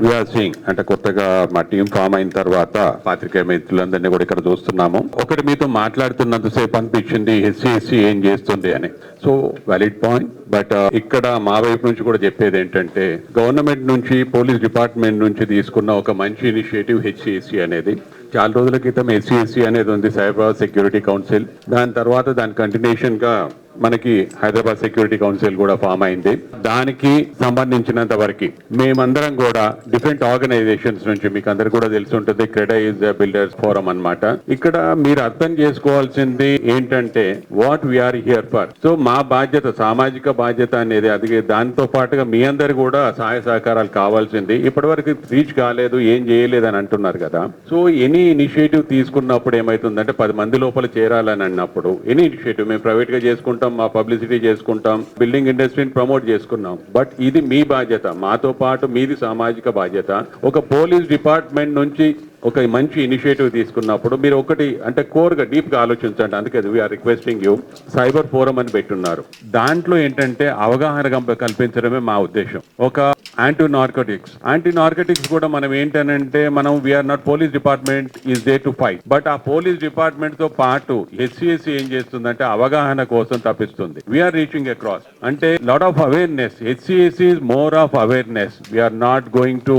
We are seeing అంటే కొత్తగా మా టీం ఫామ్ అయిన తర్వాత పాత్రికేయ మిత్రులందరినీ కూడా ఇక్కడ చూస్తున్నాము. ఒకటి మీతో మాట్లాడుతున్నంతసేపు అనిపించింది ఎస్సీ ఏం చేస్తుంది అని. So valid point. బట్ ఇక్కడ మా వైపు నుంచి కూడా చెప్పేది ఏంటంటే గవర్నమెంట్ నుంచి పోలీస్ డిపార్ట్మెంట్ నుంచి తీసుకున్న ఒక మంచి ఇనిషియేటివ్ హెచ్సిఎస్సి అనేది. చాలా రోజుల క్రితం హెచ్సిఎస్సి అనేది ఉంది, సైబర్ సెక్యూరిటీ కౌన్సిల్. దాని తర్వాత దాని కంటిన్యూషన్ గా మనకి హైదరాబాద్ సెక్యూరిటీ కౌన్సిల్ కూడా ఫామ్ అయింది. దానికి సంబంధించినంత వరకు మేమందరం కూడా డిఫరెంట్ ఆర్గనైజేషన్స్ నుంచి, మీకు అందరు కూడా తెలిసి ఉంటుంది, క్రెడా ఈజ్ బిల్డర్స్ ఫోరం అన్నమాట. ఇక్కడ మీరు అర్థం చేసుకోవాల్సింది ఏంటంటే what we are here for. So మా బాధ్యత, సామాజిక బాధ్యత అనేది అది. దాంతో పాటుగా మీ అందరు కూడా సహాయ సహకారాలు కావాల్సింది. ఇప్పటి వరకు రీచ్ కాలేదు, ఏం చేయలేదు అని అంటున్నారు కదా. సో ఎనీ ఇనిషియేటివ్ తీసుకున్నప్పుడు ఏమైతుందంటే 10 మంది లోపల చేరాలని అన్నప్పుడు ఎనీ ఇనిషియేటివ్ మేము ప్రైవేట్ గా చేసుకుంటాం, మా పబ్లిసిటీ చేసుకుంటాం, బిల్డింగ్ ఇండస్ట్రీని ప్రమోట్ చేసుకున్నాం. బట్ ఇది మీ బాధ్యత, మాతో పాటు మీది సామాజిక బాధ్యత. ఒక పోలీస్ డిపార్ట్మెంట్ నుంచి ఒక మంచి ఇనిషియేటివ్ తీసుకున్నప్పుడు మీరు ఒకటి అంటే కోర్గా డీప్గా ఆలోచించండి. అందుకే we are requesting you, cyber forum అని పెట్టున్నారు. దాంట్లో ఏంటంటే అవగాహన కల్పించడమే మా ఉద్దేశం. ఒక యాంటీ నార్కోటిక్స్ కూడా మనం ఏంటనంటే మనం we are not police department is there to fight. But ఆ పోలీస్ డిపార్ట్మెంట్ తో పాటు హెచ్సిఎస్సి ఏం చేస్తుందంటే అవగాహన కోసం తప్పిస్తుంది. వీఆర్ రీచింగ్ అక్రాస్ అంటే lot of awareness. HCSC is more of awareness. We are not going to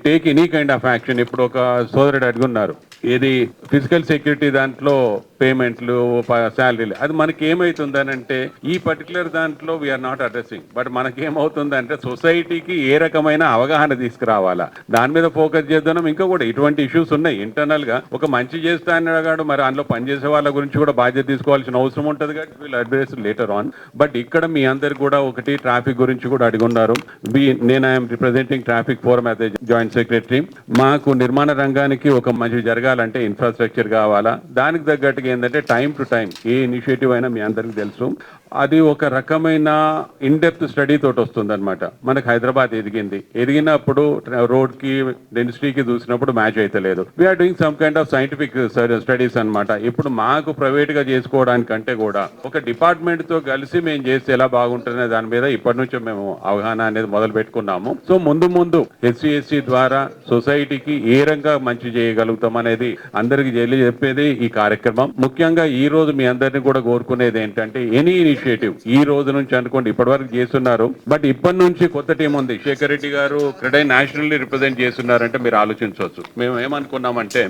take any kind of action. ఇప్పుడు ఒక సోదరుడు అడుగున్నారు, ఏది ఫిజికల్ సెక్యూరిటీ దాంట్లో పేమెంట్లు, శాలరీలు, అది మనకి ఏమవుతుందనంటే ఈ పర్టికులర్ దాంట్లో వీఆర్ నాట్ అడ్రసింగ్. బట్ మనకేమవుతుందంటే సొసైటీకి ఏ రకమైన అవగాహన తీసుకురావాలా, దాని మీద ఫోకస్ చేద్దాం. ఇంకా కూడా ఇటువంటి ఇష్యూస్ ఉన్నాయి ఇంటర్నల్ గా. ఒక మంచి చేస్తా అన్నాడు, మరి అందులో పనిచేసే వాళ్ళ గురించి కూడా బాధ్యత తీసుకోవాల్సిన అవసరం ఉంటుంది కాబట్టి వీళ్ళు అడ్రస్ లేటర్ ఆన్. బట్ ఇక్కడ మీ అందరు కూడా ఒకటి ట్రాఫిక్ గురించి కూడా అడుగున్నారు. నేను I'm representing traffic forum as joint secretary. మాకు నిర్మాణ రంగానికి ఒక మంచి జరగాలంటే ఇన్ఫ్రాస్ట్రక్చర్ కావాలా. దానికి తగ్గట్టుగా ఏంటంటే time to time A initiative అయినా మీ అందరికి తెలుసు, అది ఒక రకమైన ఇన్ డెప్త్ స్టడీ తోటి వస్తుంది అనమాట. మనకు హైదరాబాద్ ఎదిగినప్పుడు రోడ్ కి డెన్సిటీకి చూసినప్పుడు మ్యాచ్ అయితే లేదు. We are doing some kind of scientific studies అనమాట. ఇప్పుడు మాకు ప్రైవేట్ గా చేసుకోవడానికంటే కూడా ఒక డిపార్ట్మెంట్ తో కలిసి మేము చేస్తే ఎలా బాగుంటుందనే దాని మీద ఇప్పటి నుంచి మేము అవగాహన అనేది మొదలు పెట్టుకున్నాము. సో ముందు హెచ్సిఎస్సి ద్వారా సొసైటీకి ఏ రంగా మంచి చేయగలుగుతాం అనేది అందరికి చెప్పేది ఈ కార్యక్రమం. ముఖ్యంగా ఈ రోజు మీ అందరినీ కూడా కోరుకునేది ఏంటంటే ఎనీ ఇనిషియేటివ్ ఈ రోజు నుంచి అనుకోండి, ఇప్పటి వరకు చేస్తున్నారు. బట్ ఇప్పటి నుంచి కొత్త టీం ఉంది. శేఖర్ రెడ్డి గారు క్రెడై నేషనల్లీ రిప్రజెంట్ చేస్తున్నారంటే మీరు ఆలోచించవచ్చు. మేము ఏమనుకున్నామంటే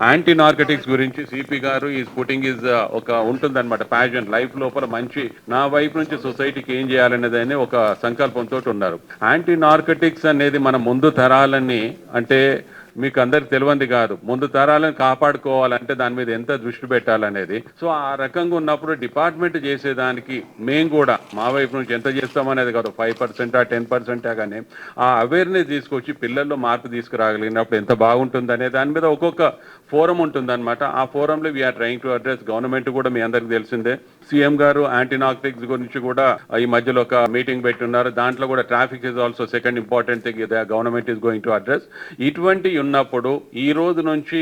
యాంటీ నార్కోటిక్స్ గురించి సిపి గారు ఈ పుట్టింగ్ ఇస్ ఒక ఉంటుందన్నమాట ప్యాషన్ లైఫ్ లోపల. మంచి నా వైపు నుంచి సొసైటీకి ఏం చేయాలనేది ఒక సంకల్పంతో ఉన్నారు. యాంటీ నార్కోటిక్స్ అనేది మన ముందు తరాలని అంటే మీకు అందరికి తెలియంది కాదు, ముందు తరాలను కాపాడుకోవాలంటే దాని మీద ఎంత దృష్టి పెట్టాలనేది. సో ఆ రకంగా ఉన్నప్పుడు డిపార్ట్మెంట్ చేసేదానికి మేము కూడా మా వైపు నుంచి ఎంత చేస్తామనేది కాదు, 5% 10% కానీ ఆ అవేర్నెస్ తీసుకొచ్చి పిల్లల్లో మార్పు తీసుకురాగలిగినప్పుడు ఎంత బాగుంటుంది అనే దాని మీద ఒక్కొక్క ఫోరం ఉంటుందన్నమాట. ఆ ఫోరంలో we are trying to address. Government కూడా మీ అందరికి తెలిసిందే, సీఎం గారు యాంటీ నార్కోటిక్స్ గురించి కూడా ఈ మధ్యలో ఒక మీటింగ్ పెట్టున్నారు. దాంట్లో కూడా traffic is also second important thing government is going to address. ఇటువంటి ఉన్నప్పుడు ఈ రోజు నుంచి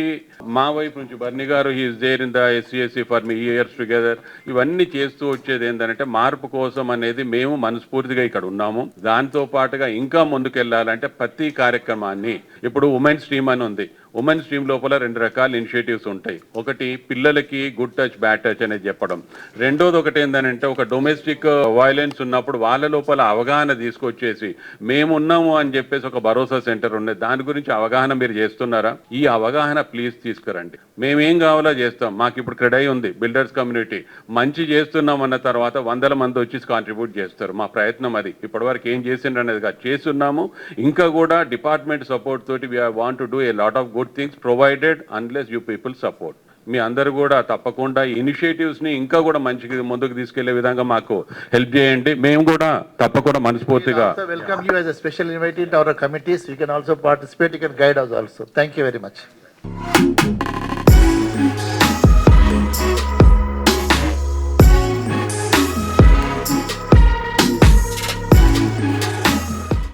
మా వైపు నుంచి బర్ని గారు he is there in the SCSC for మీ ఇయర్స్ టుగెదర్. ఇవన్నీ చేస్తూ వచ్చేది ఏంటంటే మార్పు కోసం అనేది మేము మనస్ఫూర్తిగా ఇక్కడ ఉన్నాము. దాంతో పాటుగా ఇంకా ముందుకెళ్లాలంటే ప్రతి కార్యక్రమాన్ని, ఇప్పుడు ఉమెన్స్ టీమ్ అని ఉంది, ఉమెన్స్ టీమ్ లోపల 2 రకాల ఇనిషియేటివ్స్ ఉంటాయి. ఒకటి పిల్లలకి గుడ్ టచ్ బ్యాడ్ టచ్ అనేది చెప్పడం. రెండోది ఒకటి ఏంటంటే ఒక డొమెస్టిక్ వైలెన్స్ ఉన్నప్పుడు వాళ్ళ లోపల అవగాహన తీసుకొచ్చేసి మేమున్నాము అని చెప్పేసి ఒక భరోసా సెంటర్ ఉండేది. దాని గురించి అవగాహన మీరు చేస్తున్నారా? ఈ అవగాహన ప్లీజ్ తీసుకురండి. మేమేం కావాలో చేస్తాం. మాకు ఇప్పుడు క్రెడై ఉంది, బిల్డర్స్ కమ్యూనిటీ మంచి చేస్తున్నాం అన్న తర్వాత 100 మంది వచ్చి కాంట్రిబ్యూట్ చేస్తారు. మా ప్రయత్నం అది. ఇప్పటివరకు ఏం చేసిండ్రు అనేది కాదు, చేస్తున్నాము. ఇంకా కూడా డిపార్ట్మెంట్ సపోర్ట్ తోటి we want to do a lot of good things provided unless you people support. మీ అందరూ కూడా తప్పకుండా ఇనిషియేటివ్స్ ని ఇంకా కూడా మంచిగా ముందుకు తీసుకెళ్లే విధంగా మాకు హెల్ప్ చేయండి. మేము కూడా తప్పకుండా మనస్ఫూర్తిగా welcome you as a special invited to our committees. You can also participate, you can guide us also. Thank you very much.